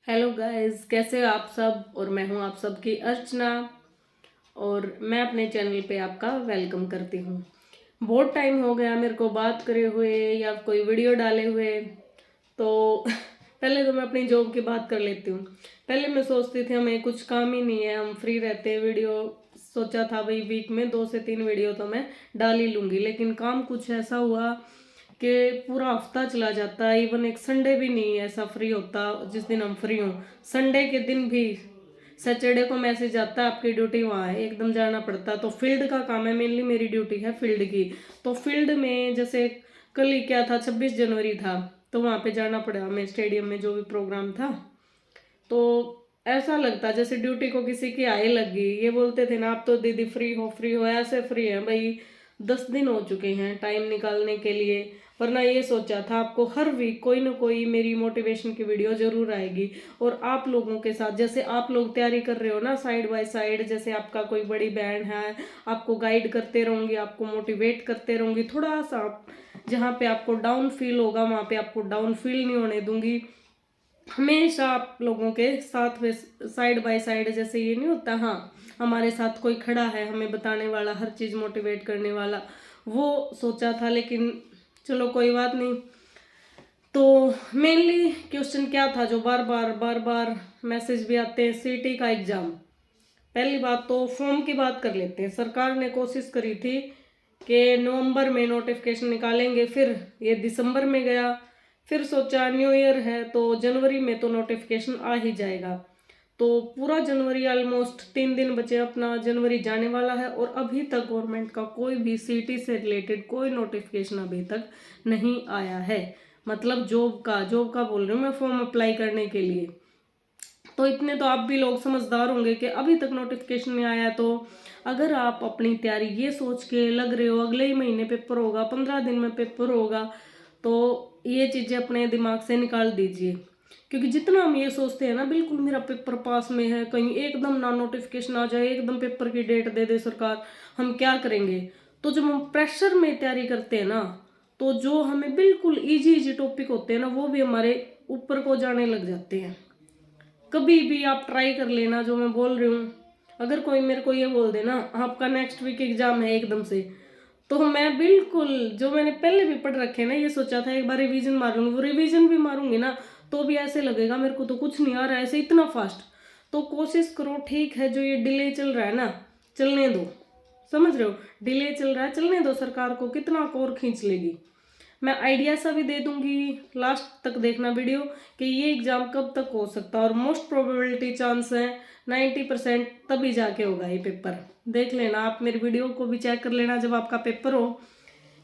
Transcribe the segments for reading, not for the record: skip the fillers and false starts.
Hello guys, कैसे हो आप सब। और मैं हूं आप सबकी अर्चना और मैं अपने चैनल पे आपका वेलकम करती हूं। बहुत टाइम हो गया मेरे को बात करे हुए या कोई वीडियो डाले हुए। तो पहले तो मैं अपनी जॉब की बात कर लेती हूँ। पहले मैं सोचती थी हमें कुछ काम ही नहीं है, हम फ्री रहते हैं। वीडियो सोचा था भाई वीक में 2 से 3 वीडियो तो मैं डाल ही लूँगी, लेकिन काम कुछ ऐसा हुआ कि पूरा हफ्ता चला जाता है। इवन एक संडे भी नहीं ऐसा फ्री होता जिस दिन हम फ्री हों। संडे के दिन भी सैटरडे को मैसेज आता है आपकी ड्यूटी वहाँ है, एकदम जाना पड़ता। तो फील्ड का काम है, मेनली मेरी ड्यूटी है फील्ड की। तो फील्ड में जैसे कल ही क्या था, 26 जनवरी था, तो वहाँ पे जाना पड़ा हमें स्टेडियम में जो भी प्रोग्राम था। तो ऐसा लगता जैसे ड्यूटी को किसी की आए लग गई। ये बोलते थे ना आप तो दीदी फ्री हो, ऐसे फ्री है भाई। 10 दिन हो चुके हैं टाइम निकालने के लिए, वरना ये सोचा था आपको हर वीक कोई ना कोई मेरी मोटिवेशन की वीडियो जरूर आएगी। और आप लोगों के साथ जैसे आप लोग तैयारी कर रहे हो ना साइड बाय साइड, जैसे आपका कोई बड़ी बैंड है, आपको गाइड करते रहूंगी, आपको मोटिवेट करते रहूंगी। थोड़ा सा जहाँ पे आपको डाउन फील होगा वहाँ पे आपको डाउन फील नहीं होने दूंगी। हमेशा आप लोगों के साथ में साइड बाय साइड, जैसे ये नहीं होता, हाँ हमारे साथ कोई खड़ा है हमें बताने वाला, हर चीज़ मोटिवेट करने वाला, वो सोचा था। लेकिन चलो कोई बात नहीं। तो मेनली क्वेश्चन क्या था जो बार बार मैसेज भी आते हैं, सीटी का एग्ज़ाम। पहली बात तो फॉर्म की बात कर लेते हैं। सरकार ने कोशिश करी थी कि नवंबर में नोटिफिकेशन निकालेंगे, फिर ये दिसंबर में गया। फिर सोचा न्यू ईयर है तो जनवरी में तो नोटिफिकेशन आ ही जाएगा। तो पूरा जनवरी ऑलमोस्ट 3 दिन बचे, अपना जनवरी जाने वाला है और अभी तक गवर्नमेंट का कोई भी सीटी से रिलेटेड कोई नोटिफिकेशन अभी तक नहीं आया है। मतलब जॉब का बोल रही हूँ मैं, फॉर्म अप्लाई करने के लिए। तो इतने तो आप भी लोग समझदार होंगे कि अभी तक नोटिफिकेशन नहीं आया। तो अगर आप अपनी तैयारी ये सोच के लग रहे हो अगले ही महीने पेपर होगा, 15 दिन में पेपर होगा, तो ये चीज़ें अपने दिमाग से निकाल दीजिए। क्योंकि जितना हम ये सोचते हैं ना बिल्कुल मेरा पेपर पास में है, कहीं एकदम ना नोटिफिकेशन आ जाए, एकदम पेपर की डेट दे दे सरकार, हम क्या करेंगे। तो जब हम प्रेशर में तैयारी करते हैं ना, तो जो हमें बिल्कुल इजी इजी टॉपिक होते हैं ना वो भी हमारे ऊपर को जाने लग जाते हैं। कभी भी आप ट्राई कर लेना जो मैं बोल रही हूँ। अगर कोई मेरे को ये बोल देना आपका नेक्स्ट वीक एग्जाम है एकदम से, तो मैं बिल्कुल जो मैंने पहले भी पढ़ रखे ना, ये सोचा था एक बार रिवीजन मार लूंगी, वो रिवीजन भी मारूंगी ना तो भी ऐसे लगेगा मेरे को तो कुछ नहीं आ रहा है ऐसे इतना फास्ट। तो कोशिश करो, ठीक है जो ये डिले चल रहा है ना, चलने दो। समझ रहे हो, डिले चल रहा है चलने दो, सरकार को कितना और खींच लेगी। मैं आइडिया सा भी दे दूंगी, लास्ट तक देखना वीडियो कि ये एग्जाम कब तक हो सकता है। और मोस्ट प्रोबेबिलिटी चांस है 90% तभी जाके होगा ये पेपर। देख लेना आप, मेरी वीडियो को भी चेक कर लेना जब आपका पेपर हो।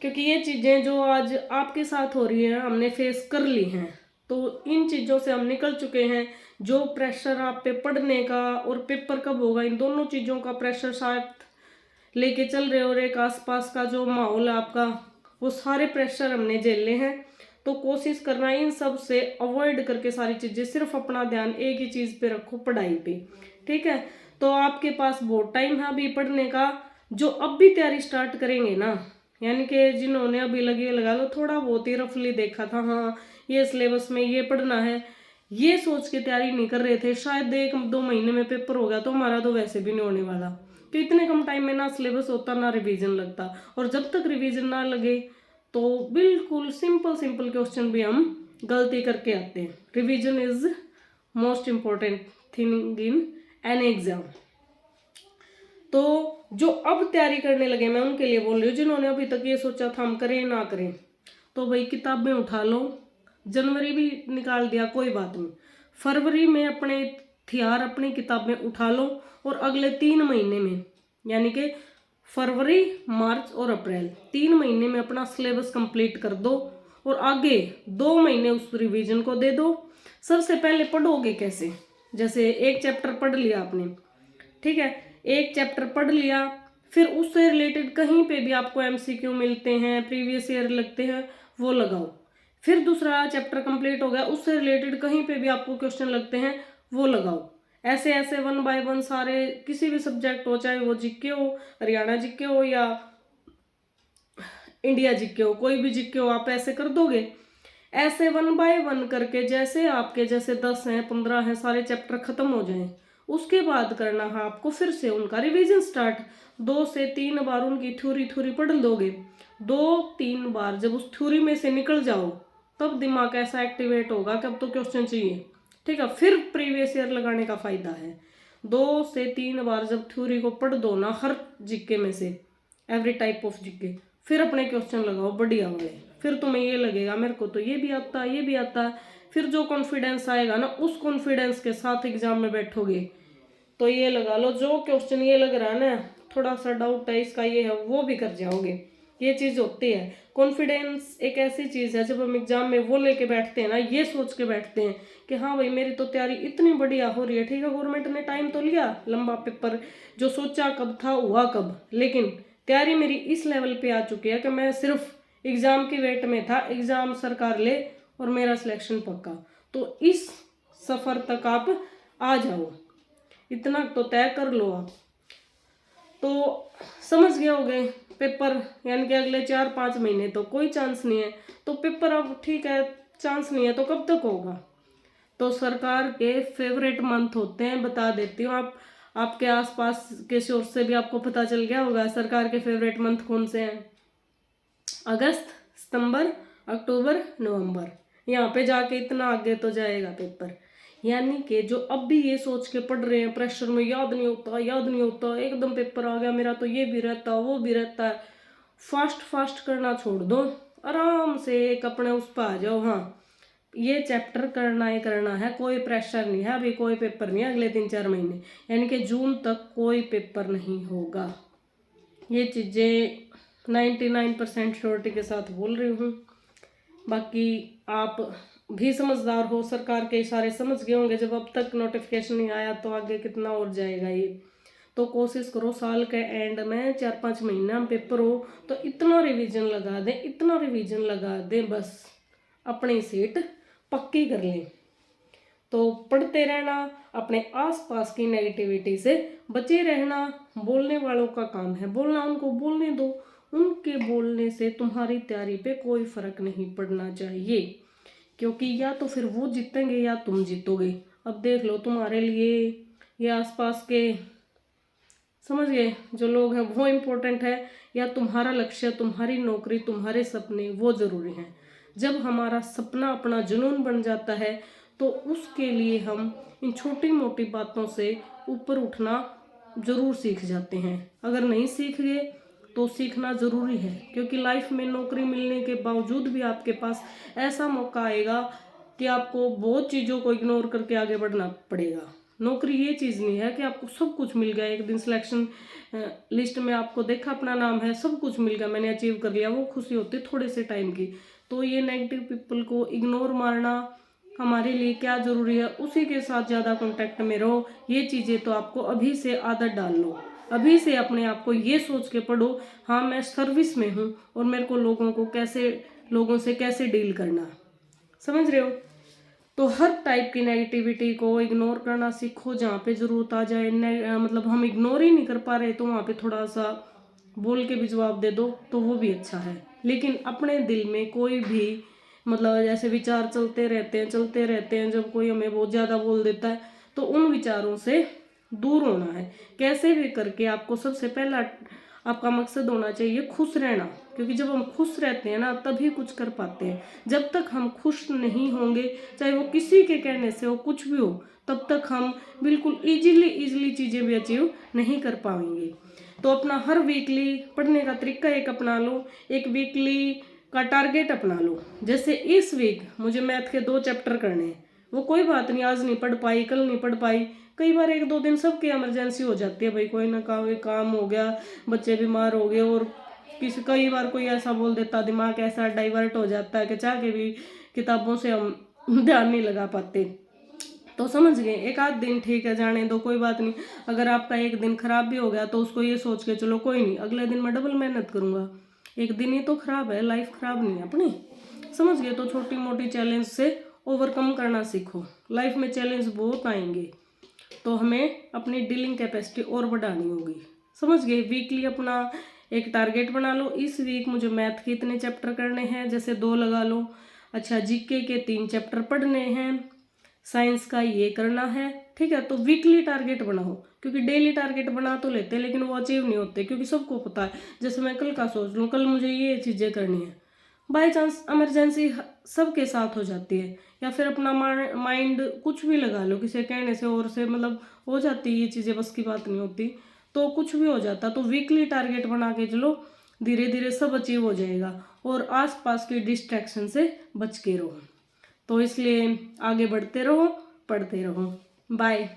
क्योंकि ये चीज़ें जो आज आपके साथ हो रही हैं हमने फेस कर ली हैं, तो इन चीज़ों से हम निकल चुके हैं। जो प्रेशर आप पे पढ़ने का और पेपर कब होगा, इन दोनों चीज़ों का प्रेशर साथ लेके चल रहे हो, और एक आसपास का जो माहौल है आपका, वो सारे प्रेशर हमने झेले हैं। तो कोशिश करना इन सब से अवॉइड करके सारी चीज़ें, सिर्फ अपना ध्यान एक ही चीज़ पे रखो, पढ़ाई पे। ठीक है, तो आपके पास बहुत टाइम है अभी पढ़ने का। जो अब भी तैयारी स्टार्ट करेंगे ना, यानी कि जिन्होंने अभी लगे लगा लो थोड़ा बहुत ही रफली देखा था, हाँ ये सिलेबस में ये पढ़ना है, ये सोच के तैयारी नहीं कर रहे थे, शायद 1-2 महीने में पेपर हो गया तो हमारा तो वैसे भी नहीं होने वाला। तो इतने कम टाइम में ना सिलेबस होता ना रिवीजन लगता। और जब तक रिवीजन ना लगे तो बिल्कुल सिंपल सिंपल क्वेश्चन भी हम गलती करके आते हैं। Revision is most important thing in any exam. तो जो अब तैयारी करने लगे मैं उनके लिए बोल रही हूँ, जिन्होंने अभी तक ये सोचा था हम करें ना करें, तो भाई किताबें उठा लो। जनवरी भी निकाल दिया कोई बात नहीं, फरवरी में अपने हथियार अपनी किताबें उठा लो और अगले 3 महीने में, यानी कि फरवरी मार्च और अप्रैल, 3 महीने में अपना सिलेबस कंप्लीट कर दो और आगे 2 महीने उस रिवीजन को दे दो। सबसे पहले पढ़ोगे कैसे, जैसे एक चैप्टर पढ़ लिया आपने, ठीक है, एक चैप्टर पढ़ लिया, फिर उससे रिलेटेड कहीं पे भी आपको एमसीक्यू मिलते हैं, प्रीवियस ईयर लगते हैं, वो लगाओ। फिर दूसरा चैप्टर कंप्लीट हो गया, उससे रिलेटेड कहीं पे भी आपको क्वेश्चन लगते हैं, वो लगाओ। ऐसे ऐसे 1 बाय 1 सारे, किसी भी सब्जेक्ट हो, चाहे वो जीके हो, हरियाणा जीके हो या इंडिया जीके हो, कोई भी जीके हो, आप ऐसे कर दोगे ऐसे 1 बाय 1 करके, जैसे आपके जैसे 10 हैं 15 हैं सारे चैप्टर खत्म हो जाएं, उसके बाद करना है आपको फिर से उनका रिवीजन स्टार्ट। 2 से 3 बार उनकी थ्योरी थ्योरी पढ़ लोगे, 2-3 बार जब उस थ्योरी में से निकल जाओ, तब दिमाग ऐसा एक्टिवेट होगा कि अब तो क्वेश्चन चाहिए। ठीक है, फिर प्रीवियस ईयर लगाने का फायदा है। 2 से 3 बार जब थ्योरी को पढ़ दो ना, हर जीके में से, एवरी टाइप ऑफ जीके, फिर अपने क्वेश्चन लगाओ बढ़िया वाले। फिर तुम्हें ये लगेगा मेरे को तो ये भी आता है, ये भी आता है। फिर जो कॉन्फिडेंस आएगा ना, उस कॉन्फिडेंस के साथ एग्जाम में बैठोगे तो ये लगा लो, जो क्वेश्चन ये लग रहा है ना थोड़ा सा डाउट है इसका ये है, वो भी कर जाओगे। ये चीज़ होती है। कॉन्फिडेंस एक ऐसी चीज़ है, जब हम एग्जाम में वो लेके बैठते हैं ना, ये सोच के बैठते हैं कि हाँ भाई मेरी तो तैयारी इतनी बढ़िया हो रही है। ठीक है, गवर्नमेंट ने टाइम तो लिया, लंबा पेपर, जो सोचा कब था हुआ कब, लेकिन तैयारी मेरी इस लेवल पे आ चुकी है कि मैं सिर्फ एग्ज़ाम की वेट में था, एग्ज़ाम सरकार ले और मेरा सिलेक्शन पक्का। तो इस सफ़र तक आप आ जाओ, इतना तो तय कर लो आप। तो समझ गए होगे पेपर, यानी कि अगले 4-5 महीने तो कोई चांस नहीं है। तो पेपर अब ठीक है, चांस नहीं है तो कब तक होगा। तो सरकार के फेवरेट मंथ होते हैं, बता देती हूँ, आप आपके आसपास के सोर्स से भी आपको पता चल गया होगा सरकार के फेवरेट मंथ कौन से हैं। अगस्त, सितंबर, अक्टूबर, नवंबर, यहाँ पे जाके इतना आगे तो जाएगा पेपर। यानी कि जो अब भी ये सोच के पढ़ रहे हैं प्रेशर में, याद नहीं होता याद नहीं होता, एकदम पेपर आ गया मेरा तो ये भी रहता वो भी रहता है, फास्ट फास्ट करना छोड़ दो, आराम से एक अपने उस पर आ जाओ। हाँ, ये चैप्टर करना ही करना है, कोई प्रेशर नहीं है, अभी कोई पेपर नहीं है अगले 3-4 महीने, यानी कि जून तक कोई पेपर नहीं होगा। ये चीज़ें 99% श्योरिटी के साथ बोल रही हूँ। बाकी आप भी समझदार हो, सरकार के इशारे समझ गए होंगे, जब अब तक नोटिफिकेशन नहीं आया तो आगे कितना और जाएगा ये। तो कोशिश करो साल के एंड में 4-5 महीना पेपर हो तो इतना रिवीजन लगा दें, इतना रिवीजन लगा दें, बस अपनी सीट पक्की कर लें। तो पढ़ते रहना, अपने आसपास की नेगेटिविटी से बचे रहना। बोलने वालों का काम है बोलना, उनको बोलने दो, उनके बोलने से तुम्हारी तैयारी पे कोई फर्क नहीं पड़ना चाहिए, क्योंकि या तो फिर वो जीतेंगे या तुम जीतोगे। अब देख लो, तुम्हारे लिए ये आसपास के समझ गए जो लोग हैं वो इम्पोर्टेंट है, या तुम्हारा लक्ष्य, तुम्हारी नौकरी, तुम्हारे सपने वो ज़रूरी हैं। जब हमारा सपना अपना जुनून बन जाता है तो उसके लिए हम इन छोटी मोटी बातों से ऊपर उठना ज़रूर सीख जाते हैं। अगर नहीं सीख गए तो सीखना ज़रूरी है, क्योंकि लाइफ में नौकरी मिलने के बावजूद भी आपके पास ऐसा मौका आएगा कि आपको बहुत चीज़ों को इग्नोर करके आगे बढ़ना पड़ेगा। नौकरी ये चीज़ नहीं है कि आपको सब कुछ मिल गया, एक दिन सिलेक्शन लिस्ट में आपको देखा अपना नाम है, सब कुछ मिल गया, मैंने अचीव कर लिया, वो खुशी होती है थोड़े से टाइम की। तो ये नेगेटिव पीपल को इग्नोर मारना हमारे लिए क्या ज़रूरी है, उसी के साथ ज़्यादा कांटेक्ट में रहो। ये चीज़ें तो आपको अभी से आदत डाल लो, अभी से अपने आप को ये सोच के पढ़ो, हाँ मैं सर्विस में हूँ और मेरे को लोगों से कैसे डील करना, समझ रहे हो। तो हर टाइप की नेगेटिविटी को इग्नोर करना सीखो, जहाँ पे ज़रूरत आ जाए, मतलब हम इग्नोर ही नहीं कर पा रहे तो वहाँ पे थोड़ा सा बोल के भी जवाब दे दो तो वो भी अच्छा है। लेकिन अपने दिल में कोई भी मतलब जैसे विचार चलते रहते हैं, जब कोई हमें बहुत ज़्यादा बोल देता है तो उन विचारों से दूर होना है। कैसे भी करके आपको सबसे पहला आपका मकसद होना चाहिए खुश रहना, क्योंकि जब हम खुश रहते हैं ना तभी कुछ कर पाते हैं। जब तक हम खुश नहीं होंगे, चाहे वो किसी के कहने से हो, कुछ भी हो, तब तक हम बिल्कुल इजीली चीज़ें भी अचीव नहीं कर पाएंगे। तो अपना हर वीकली पढ़ने का तरीका एक अपना लो, एक वीकली का टारगेट अपना लो। जैसे इस वीक मुझे मैथ के 2 चैप्टर करने हैं, वो कोई बात नहीं, आज नहीं पढ़ पाई, कल नहीं पढ़ पाई, कई बार 1-2 दिन सबकी इमरजेंसी हो जाती है भाई, कोई ना काम हो गया, बच्चे बीमार हो गए, और कई बार कोई ऐसा बोल देता, दिमाग ऐसा डाइवर्ट हो जाता है कि चाह के भी किताबों से हम ध्यान नहीं लगा पाते। तो समझ गए, 1-8 दिन ठीक है, जाने दो, कोई बात नहीं। अगर आपका एक दिन खराब भी हो गया तो उसको ये सोच के चलो कोई नहीं, अगले दिन मैं डबल मेहनत करूँगा, एक दिन ही तो खराब है, लाइफ खराब नहीं है अपनी, समझ गए। तो छोटी मोटी चैलेंज से ओवरकम करना सीखो, लाइफ में चैलेंज बहुत आएंगे तो हमें अपनी डीलिंग कैपेसिटी और बढ़ानी होगी, समझ गए। वीकली अपना एक टारगेट बना लो, इस वीक मुझे मैथ के इतने चैप्टर करने हैं, जैसे 2 लगा लो, अच्छा जीके के 3 चैप्टर पढ़ने हैं, साइंस का ये करना है, ठीक है। तो वीकली टारगेट बनाओ, क्योंकि डेली टारगेट बना तो लेते हैं लेकिन वो अचीव नहीं होते, क्योंकि सबको पता है जैसे मैं कल का सोच लूँ, कल मुझे ये चीज़ें करनी है, बाई चांस इमरजेंसी सबके साथ हो जाती है, या फिर अपना माइंड कुछ भी लगा लो, किसी कहने से और से मतलब हो जाती है, ये चीज़ें बस की बात नहीं होती, तो कुछ भी हो जाता। तो वीकली टारगेट बना के चलो, धीरे धीरे सब अचीव हो जाएगा, और आसपास के डिस्ट्रैक्शन से बच के रहो। तो इसलिए आगे बढ़ते रहो, पढ़ते रहो। बाय।